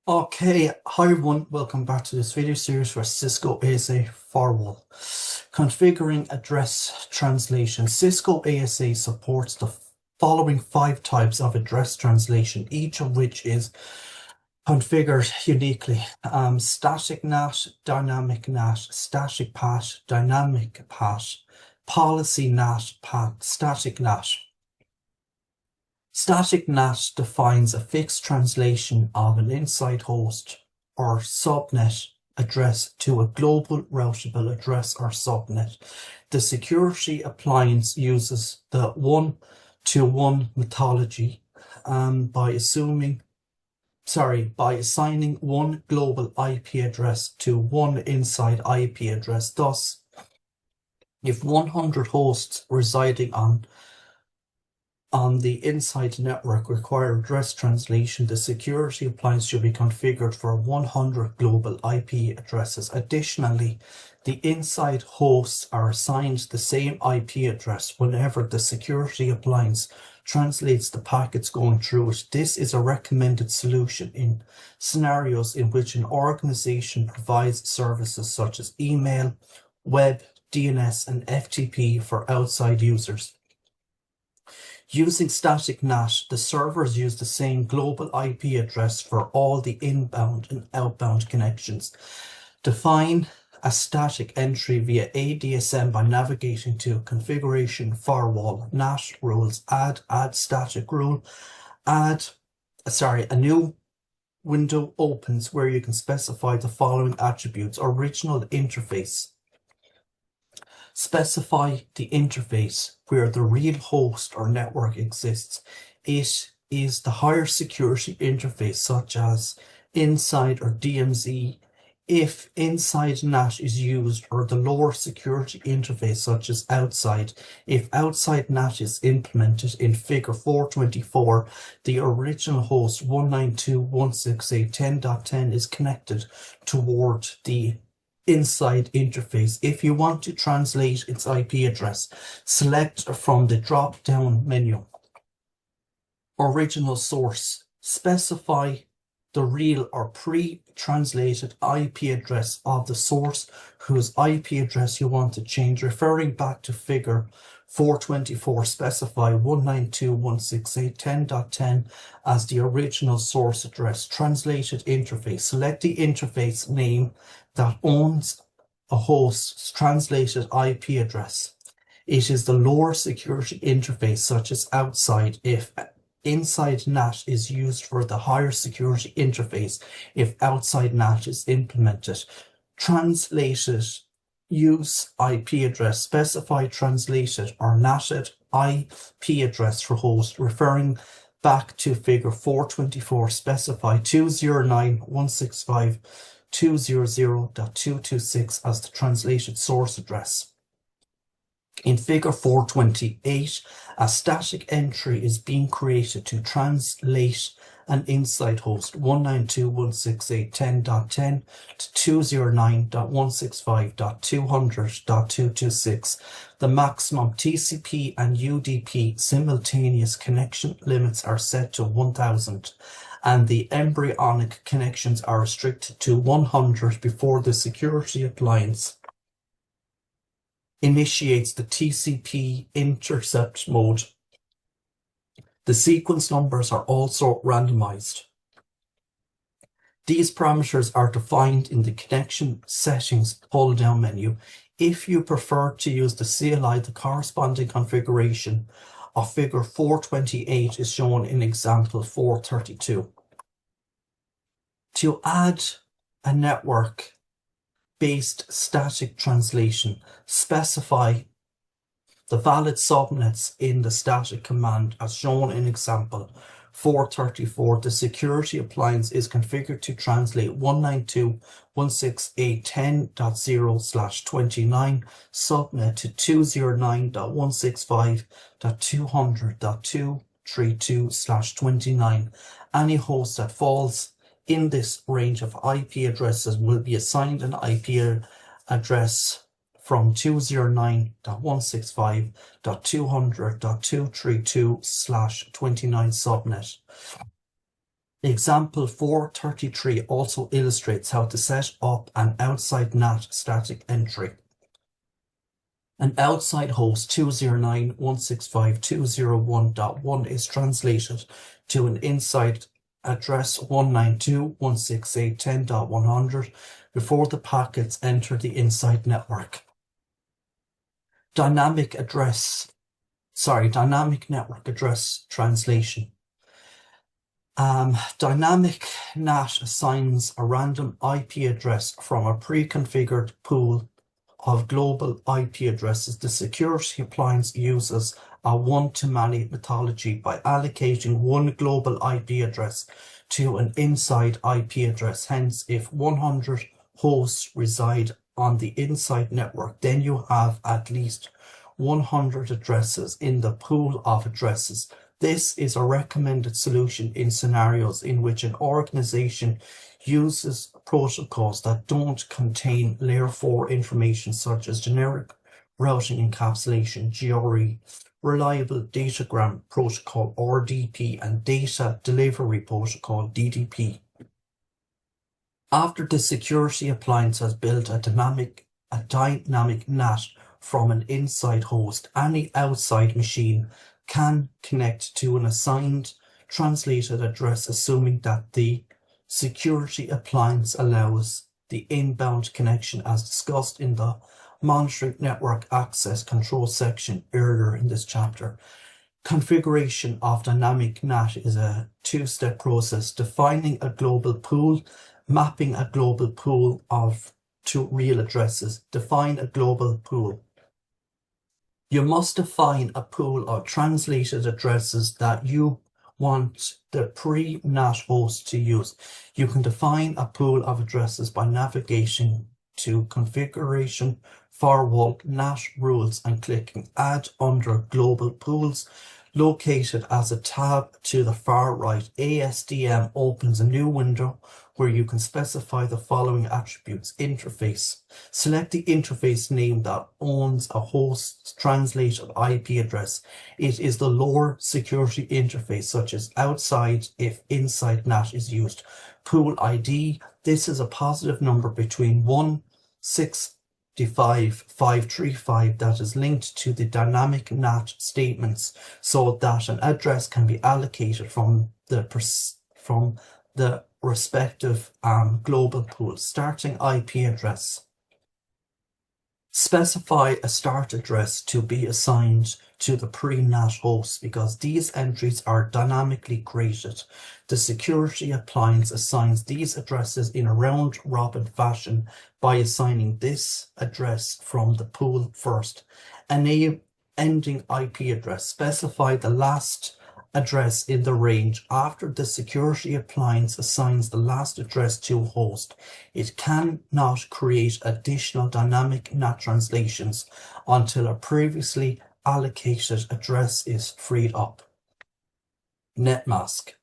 Okay, hi everyone, welcome back to this video series for Cisco ASA firewall. Configuring address translation. Cisco ASA supports the following 5 types of address translation, each of which is configured uniquely. Static NAT, dynamic NAT, static PAT, dynamic PAT, policy NAT, PAT, static NAT. Static NAT defines a fixed translation of an inside host or subnet address to a global routable address or subnet. The security appliance uses the one-to-one methodology by assigning one global IP address to one inside IP address. Thus, if 100 hosts residing on the inside network require address translation, the security appliance should be configured for 100 global IP addresses. Additionally, the inside hosts are assigned the same IP address whenever the security appliance translates the packets going through it. This is a recommended solution in scenarios in which an organization provides services such as email, web, DNS, and FTP for outside users. Using static NAT, the servers use the same global IP address for all the inbound and outbound connections. Define a static entry via ADSM by navigating to Configuration Firewall, NAT rules, add static rule, a new window opens where you can specify the following attributes: original interface. Specify the interface where the real host or network exists. It is the higher security interface such as inside or DMZ if inside NAT is used, or the lower security interface such as outside if outside NAT is implemented. In figure 424, the original host 192.168.10.10 is connected toward the inside interface. If you want to translate its IP address, select from the drop-down menu Original Source. Specify the real or pre-translated IP address of the source whose IP address you want to change. Referring back to figure 424, specify 192.168.10.10 as the original source address. Translated interface. Select the interface name that owns a host's translated IP address. It is the lower security interface such as outside if inside NAT is used, for the higher security interface if outside NAT is implemented. Translated use IP address. Specify translated or NATed IP address for host. Referring back to figure 424, specify 209.165.200.226 as the translated source address. In figure 428, a static entry is being created to translate an inside host 192.168.10.10 to 209.165.200.226. The maximum TCP and UDP simultaneous connection limits are set to 1000, and the embryonic connections are restricted to 100 before the security appliance initiates the TCP intercept mode. The sequence numbers are also randomized. These parameters are defined in the connection settings pull-down menu. If you prefer to use the CLI, the corresponding configuration of figure 428 is shown in example 432. To add a network-based static translation, specify the valid subnets in the static command as shown in example 434. The security appliance is configured to translate 192.168.10.0/29 subnet to 209.165.200.232/29. Any host that falls in this range of IP addresses will be assigned an IP address from 209.165.200.232/29 subnet. Example 433 also illustrates how to set up an outside NAT static entry. An outside host 209.165.201.1 is translated to an inside address 192.168.10.100 before the packets enter the inside network. Dynamic network address translation. Dynamic NAT assigns a random IP address from a pre-configured pool of global IP addresses. The security appliance uses a one-to-many methodology by allocating one global IP address to an inside IP address. Hence, if 100 hosts reside on the inside network, then you have at least 100 addresses in the pool of addresses. This is a recommended solution in scenarios in which an organization uses protocols that don't contain layer 4 information such as generic routing encapsulation, GRE, reliable datagram protocol, RDP, and data delivery protocol, DDP. After the security appliance has built a dynamic NAT from an inside host, any outside machine can connect to an assigned translated address, assuming that the security appliance allows the inbound connection as discussed in the monitoring network access control section earlier in this chapter. Configuration of dynamic NAT is a two-step process: defining a global pool, mapping a global pool to real addresses. Define a global pool. You must define a pool of translated addresses that you want the pre-NAT host to use. You can define a pool of addresses by navigating to Configuration, Firewall, NAT Rules, and clicking Add under Global Pools. Located as a tab to the far right, ASDM opens a new window where you can specify the following attributes. Interface. Select the interface name that owns a host's translated IP address. It is the lower security interface, such as outside if inside NAT is used. Pool ID. This is a positive number between 165,535 that is linked to the dynamic NAT statements so that an address can be allocated from the respective global pool. Starting IP address. Specify a start address to be assigned to the pre-NAT host because these entries are dynamically created. The security appliance assigns these addresses in a round-robin fashion by assigning this address from the pool first. Ending IP address. Specify the last address in the range after the security appliance assigns the last address to a host. It cannot create additional dynamic NAT translations until a previously allocated address is freed up. Net mask.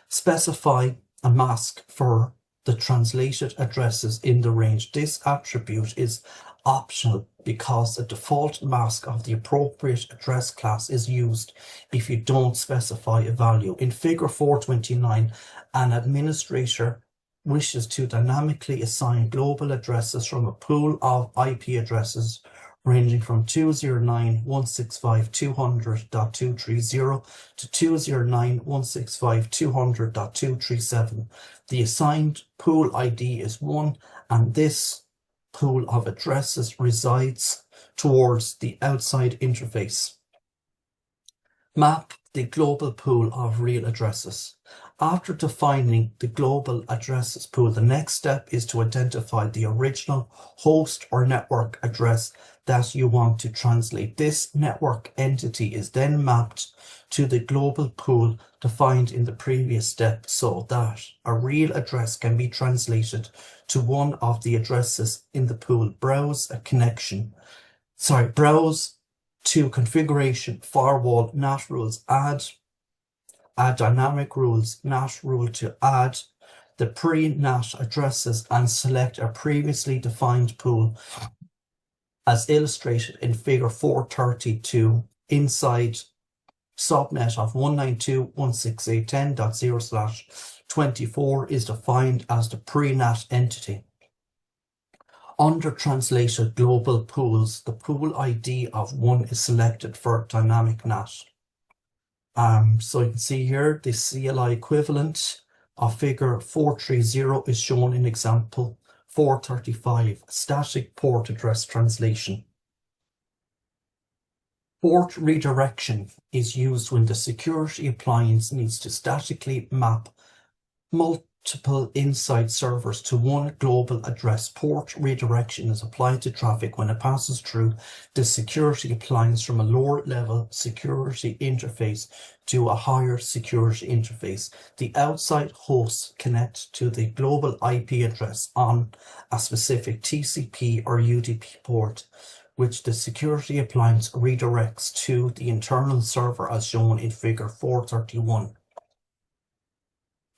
Specify a mask for the translated addresses in the range. This attribute is optional because the default mask of the appropriate address class is used if you don't specify a value. In figure 429, an administrator wishes to dynamically assign global addresses from a pool of IP addresses ranging from 209.165.200.230 to 209.165.200.237. The assigned pool ID is 1, and this pool of addresses resides towards the outside interface. Map the global pool of real addresses. After defining the global addresses pool, the next step is to identify the original host or network address that you want to translate. This network entity is then mapped to the global pool defined in the previous step so that a real address can be translated to one of the addresses in the pool. Browse to Configuration, Firewall, NAT Rules, add Dynamic Rules, NAT Rule to add the pre-NAT addresses and select a previously defined pool as illustrated in figure 432. Inside subnet of 192.168.10.0/24 is defined as the pre-NAT entity. Under translated global pools, the pool ID of 1 is selected for dynamic NAT. So you can see here the CLI equivalent of figure 430 is shown in example 435, static port address translation. Port redirection is used when the security appliance needs to statically map multiple inside servers to one global address. Port redirection is applied to traffic when it passes through the security appliance from a lower level security interface to a higher security interface. The outside hosts connect to the global IP address on a specific TCP or UDP port, which the security appliance redirects to the internal server as shown in figure 431.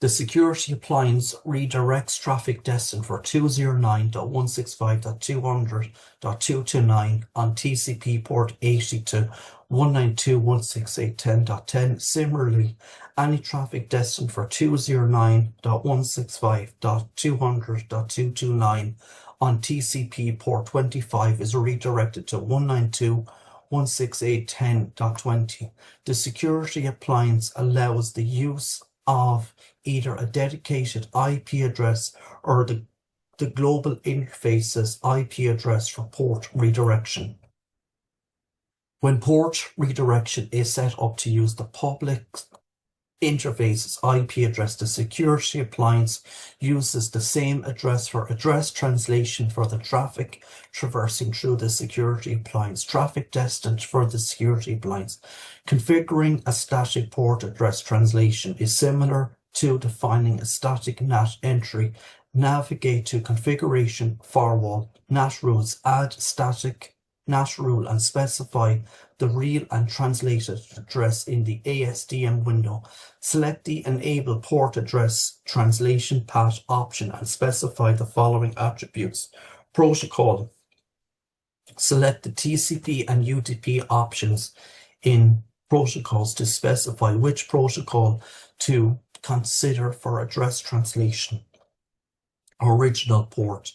The security appliance redirects traffic destined for 209.165.200.229 on TCP port 80 to 192.168.10.10. Similarly, any traffic destined for 209.165.200.229 on TCP port 25 is redirected to 192.168.10.20. The security appliance allows the use of either a dedicated IP address or the global interface's IP address for port redirection. When port redirection is set up to use the public interface's IP address, the security appliance uses the same address for address translation for the traffic traversing through the security appliance, traffic destined for the security appliance. Configuring a static port address translation is similar to defining a static NAT entry. Navigate to configuration, firewall, NAT rules, add static NAT rule and specify the real and translated address in the ASDM window. Select the Enable Port Address Translation Path option and specify the following attributes. Protocol. Select the TCP and UDP options in protocols to specify which protocol to consider for address translation. Original port.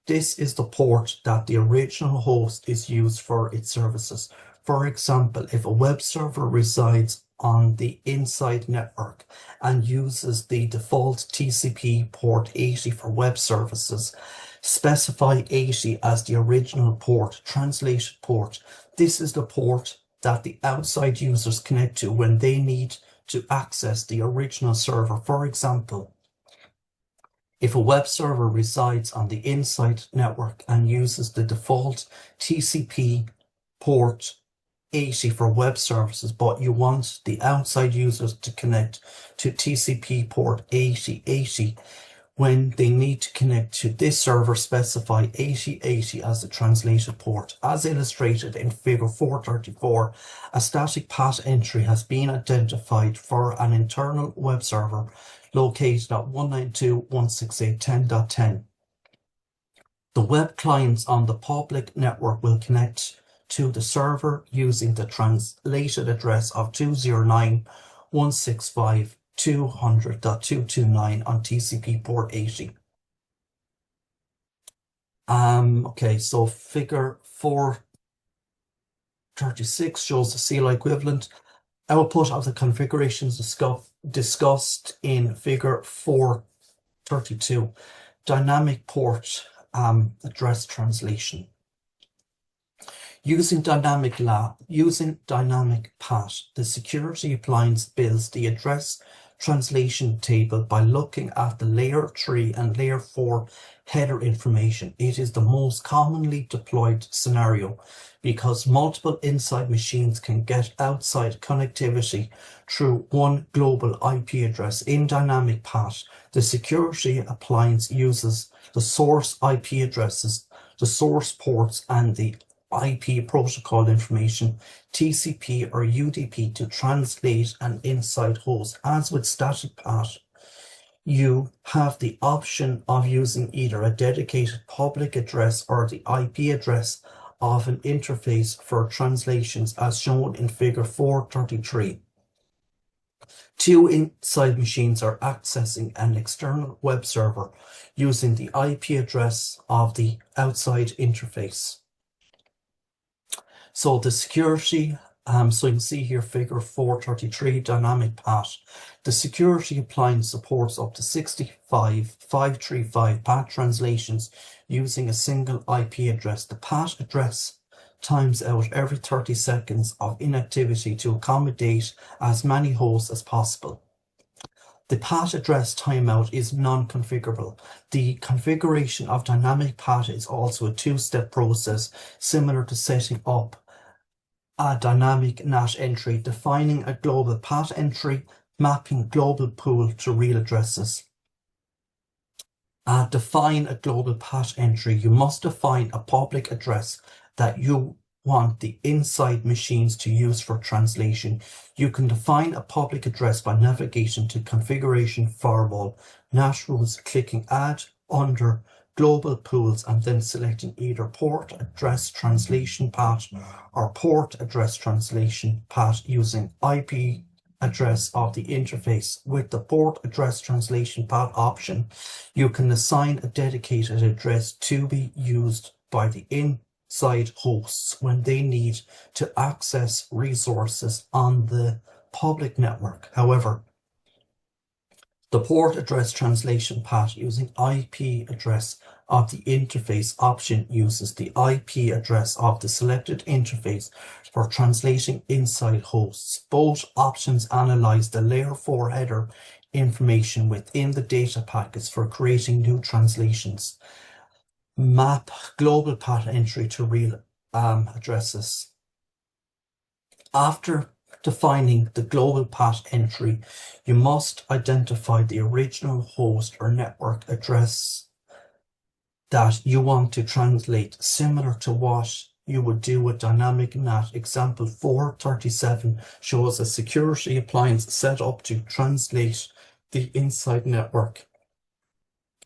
This is the port that the original host is used for its services. For example, if a web server resides on the inside network and uses the default TCP port 80 for web services, specify 80 as the original port, translated port. This is the port that the outside users connect to when they need to access the original server. For example, if a web server resides on the inside network and uses the default TCP port 80 for web services, but you want the outside users to connect to TCP port 8080, when they need to connect to this server, specify 8080 as the translated port. As illustrated in figure 434, a static path entry has been identified for an internal web server located at 192.168.10.10. The web clients on the public network will connect to the server using the translated address of 209.165.200.229 on TCP port 80. Okay, so figure 436 shows the CLI equivalent output of the configurations discussed in figure 432. Dynamic port address translation. Using dynamic path, the security appliance builds the address translation table by looking at the layer 3 and layer 4 header information. It is the most commonly deployed scenario because multiple inside machines can get outside connectivity through one global IP address. In dynamic path, the security appliance uses the source IP addresses, the source ports, and the IP protocol information, TCP or UDP, to translate an inside host. As with static path, you have the option of using either a dedicated public address or the IP address of an interface for translations as shown in figure 433. Two inside machines are accessing an external web server using the IP address of the outside interface. So the security, so you can see here figure 433 dynamic path. The security appliance supports up to 65,535 path translations using a single IP address. The path address times out every 30 seconds of inactivity to accommodate as many hosts as possible. The path address timeout is non-configurable. The configuration of dynamic path is also a two-step process similar to setting up a dynamic NAT entry, defining a global path entry, mapping global pool to real addresses. Define a global path entry. You must define a public address that you want the inside machines to use for translation. You can define a public address by navigating to configuration firewall, NAT rules, clicking add under global pools and then selecting either port address translation path or port address translation path using IP address of the interface. With the port address translation path option, you can assign a dedicated address to be used by the inside hosts when they need to access resources on the public network. However, the port address translation path using IP address of the interface option uses the IP address of the selected interface for translating inside hosts. Both options analyze the layer 4 header information within the data packets for creating new translations. Map global path entry to real addresses. After defining the global path entry, you must identify the original host or network address that you want to translate, similar to what you would do with dynamic NAT. Example 437 shows a security appliance set up to translate the inside network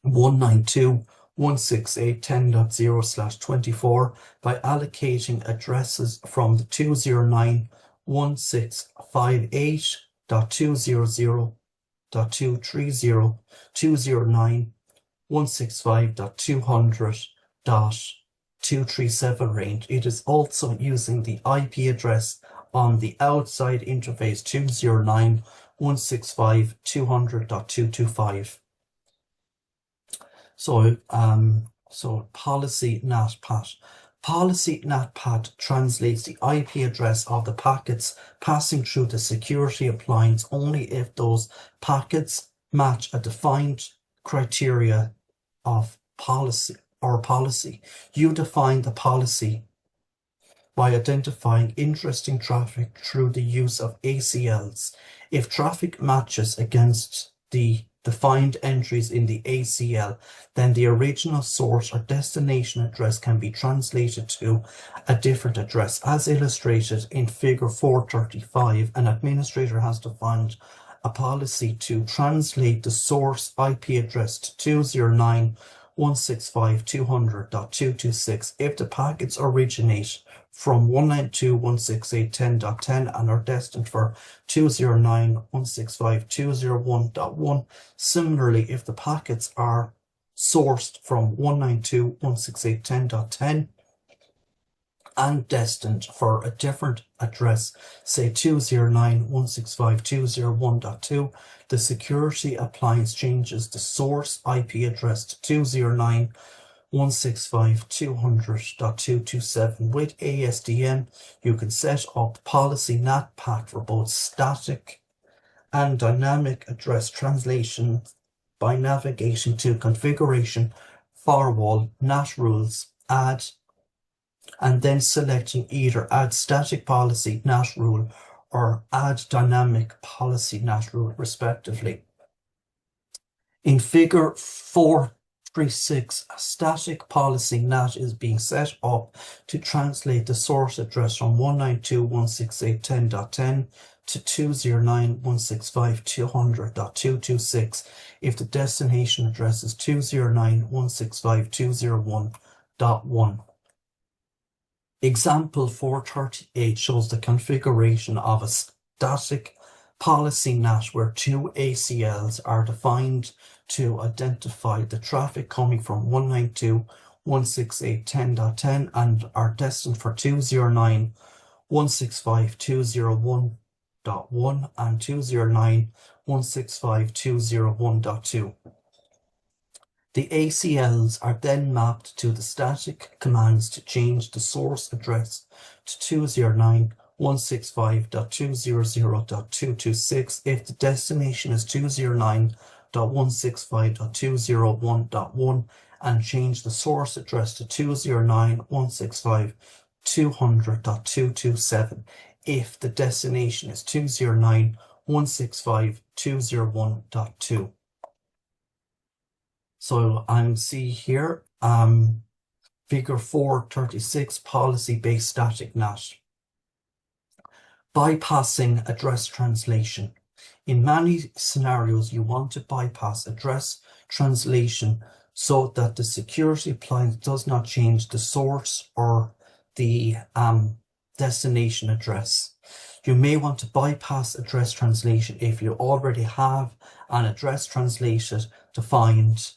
192.168.10.0/24 by allocating addresses from the 209.168.200.230, 209.165.200.237 range. It is also using the IP address on the outside interface 209.165.200.225. So policy NATPAT. Policy NATPAT translates the IP address of the packets passing through the security appliance only if those packets match a defined criteria of policy. You define the policy by identifying interesting traffic through the use of ACLs. If traffic matches against the defined entries in the ACL, then the original source or destination address can be translated to a different address. As illustrated in figure 435, an administrator has defined a policy to translate the source IP address to 209.165.200.226 if the packets originate from 192.168.10.10 and are destined for 209.165.201.1. Similarly, if the packets are sourced from 192.168.10.10 and destined for a different address, say 209.165.201.2, the security appliance changes the source IP address to 209.165.200.227. With ASDN, you can set up policy NATPAT for both static and dynamic address translation by navigating to configuration, firewall, NAT rules, add, and then selecting either add static policy NAT rule or add dynamic policy NAT rule respectively. In figure 436, a static policy NAT is being set up to translate the source address from 192.168.10.10 to 209.165.200.226 if the destination address is 209.165.201.1. Example 438 shows the configuration of a static policy NAT, where two ACLs are defined to identify the traffic coming from 192.168.10.10 and are destined for 209.165.201.1 and 209.165.201.2. The ACLs are then mapped to the static commands to change the source address to 209.165.200.226 if the destination is 209.165.201.1 and change the source address to 209.165.200.227 if the destination is 209.165.201.2. So I'm see here, figure 436, policy-based static NAT. Bypassing address translation. In many scenarios, you want to bypass address translation so that the security appliance does not change the source or the destination address. You may want to bypass address translation if you already have an address translated defined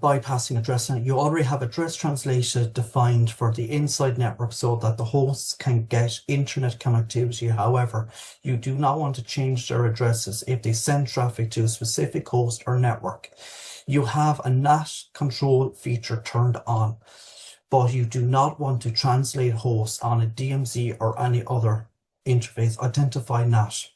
bypassing address. You already have address translated defined for the inside network so that the hosts can get internet connectivity. However, you do not want to change their addresses if they send traffic to a specific host or network. You have a NAT control feature turned on, but you do not want to translate hosts on a DMZ or any other interface. Identify NAT.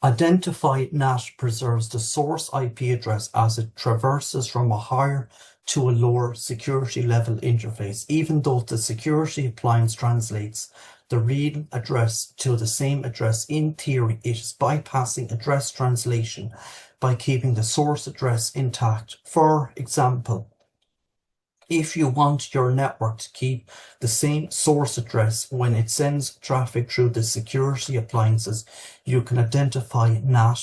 Identify NAT preserves the source IP address as it traverses from a higher to a lower security level interface. Even though the security appliance translates the real address to the same address, in theory it is bypassing address translation by keeping the source address intact. For example, if you want your network to keep the same source address when it sends traffic through the security appliances, you can identify NAT.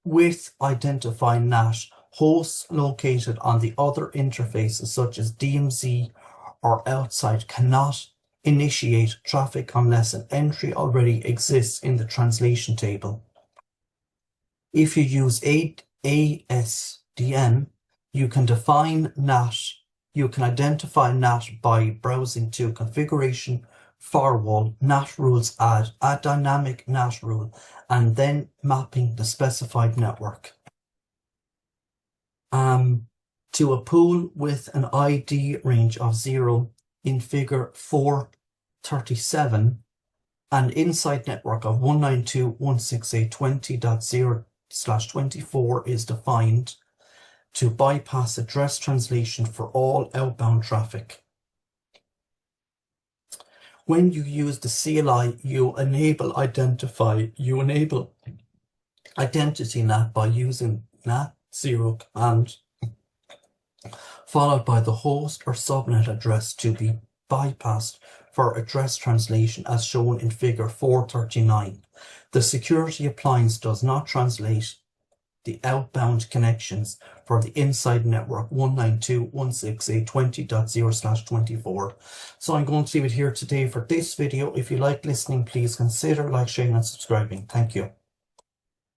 With identify NAT, hosts located on the other interfaces such as DMZ or outside cannot initiate traffic unless an entry already exists in the translation table. If you use ASDN, you can define NAT. You can identify NAT by browsing to configuration, firewall, NAT rules, add a dynamic NAT rule, and then mapping the specified network to a pool with an ID range of 0 in figure 437. An inside network of 192.168.20.0/24 is defined to bypass address translation for all outbound traffic. When you use the CLI, you enable identity NAT by using NAT0 command, followed by the host or subnet address to be bypassed for address translation as shown in figure 439. The security appliance does not translate the outbound connections for the inside network 192.168.20.0/24. So I'm going to leave it here today for this video. If you like listening, please consider like, sharing and subscribing. Thank you.